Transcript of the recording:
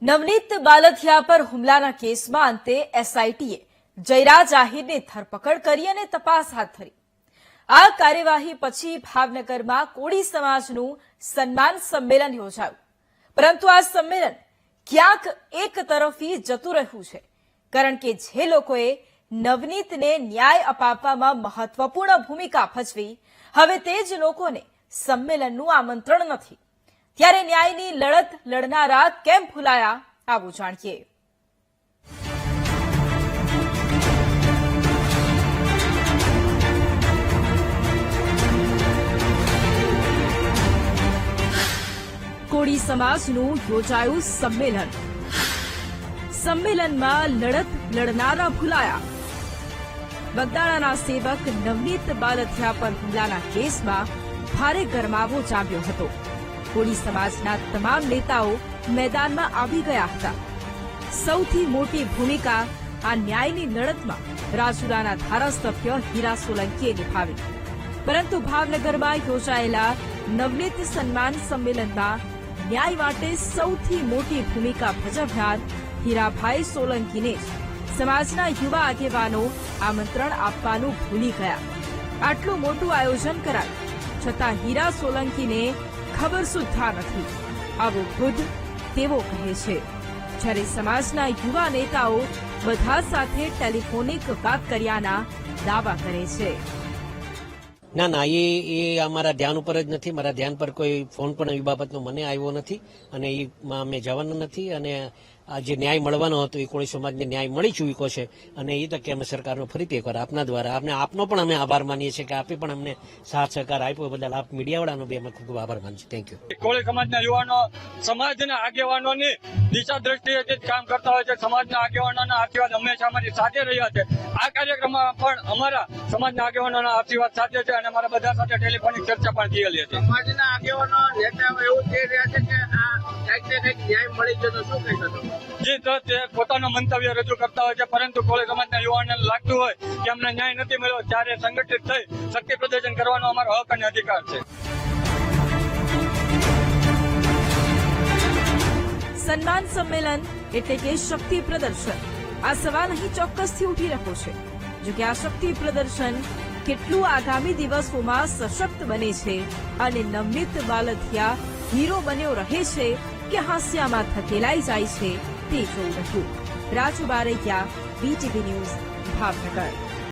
નવનીત બાલથિયા પર હુમલાના કેસમાં અંતે એસઆઈટીએ જયરાજ આહિરની ધરપકડ કરી અને તપાસ હાથ ધરી। આ કાર્યવાહી પછી ભાવનગરમાં કોળી સમાજનું સન્માન સંમેલન યોજાયું, પરંતુ આ સંમેલન ક્યાંક એક તરફી જતું રહ્યું છે, કારણ કે જે લોકોએ નવનીતને ન્યાય અપાવવામાં મહત્વપૂર્ણ ભૂમિકા ભજવી, હવે તે જ લોકોને સંમેલનનું આમંત્રણ નથી। ત્યારે ન્યાયની લડત લડનારા કેમ ભૂલાયા, આવું જાણીએ। કોળી સમાજનું યોજાયું સંમેલન। સંમેલનમાં લડત લડનારા ભૂલાયા। બગદાણાના સેવક નવનીત બાલથિયા પર હુમલાના કેસમાં ભારે ગરમાવો જામ્યો હતો। કોળી સમાજના તમામ નેતાઓ મેદાનમાં આવી ગયા હતા। સૌથી મોટી ભૂમિકા આ ન્યાયની લડતમાં રાજુલાના ધારાસભ્ય હીરા સોલંકીએ નિભાવી, પરંતુ ભાવનગરમાં યોજાયેલા નવનીત સન્માન સંમેલનમાં ન્યાય માટે સૌથી મોટી ભૂમિકા ભજવનાર હીરાભાઈ સોલંકીને જ સમાજના યુવા આગેવાનો આમંત્રણ આપવાનું ભૂલી ગયા। આટલું મોટું આયોજન કરાયું છતાં હીરા સોલંકીને ખબર સુદ્ધા નથી, આવો ખુદ તેઓ કહે છે। જ્યારે સમાજના યુવા નેતાઓ બધા સાથે ટેલિફોનિક વાત કર્યાના દાવા કરે છે। ના, એ અમારા ધ્યાન ઉપર જ નથી। મારા ધ્યાન પર કોઈ ફોન પણ એ બાબતનો મને આવ્યો નથી અને એમાં અમે જવાના નથી। અને આ જે ન્યાય મળવાનો હતો એ કોળી સમાજને ન્યાય મળી ચૂક્યો છે અને એ તકે અમે સરકારનો ફરીથી એકવાર આપના દ્વારા આપનો પણ અમે આભાર માનીએ છીએ કે આપે પણ અમને સાથ સહકાર આપ્યો બદલ આપ મીડિયાવાળાનો બી અમે ખૂબ ખૂબ આભાર માનીએ છીએ। Thank you. કોળી સમાજના યુવાનો સમાજના આગેવાનોની દિશા દ્રષ્ટિએ જે કામ કરતા હોય છે, સમાજના આગેવાનોના આશીર્વાદ હંમેશા અમારી સાથે રહ્યા છે। આ કાર્યક્રમમાં પણ અમારા સમાજના આગેવાનોના આશીર્વાદ સાથે છે અને અમારા બધા સાથે ટેલિફોનિક ચર્ચા પણ થયેલી હતી। સમાજના આગેવાનો નેતાઓ એવું કહી રહ્યા છે કે આ કંઈક ને કંઈક ન્યાય મળી જતો, શું કહી શકો? જે તે પોતાનું મંતવ્ય રજૂ કરતા હોય છે, પરંતુ કોળી સમાજના યુવાનોને લાગતું હોય કે અમને ન્યાય નથી મળ્યો, ત્યારે સંગઠિત થઈ શક્તિ પ્રદર્શન કરવાનો અમારો હક અને અધિકાર છે। સન્માન સંમેલન એટલે કે શક્તિ પ્રદર્શન, આ સવાલ અહીં ચોક્કસથી ઉઠી રહ્યો છે। જો કે આ શક્તિ પ્રદર્શન કેટલું આગામી દિવસોમાં સશક્ત બને છે અને નવનીત બાલથિયા હીરો બન્યો રહે છે કે હાસ્યામાં ધકેલાઈ જાય છે, તે જોવું રહ્યું। Raju Baraiya, BTV news, Bhavnagar.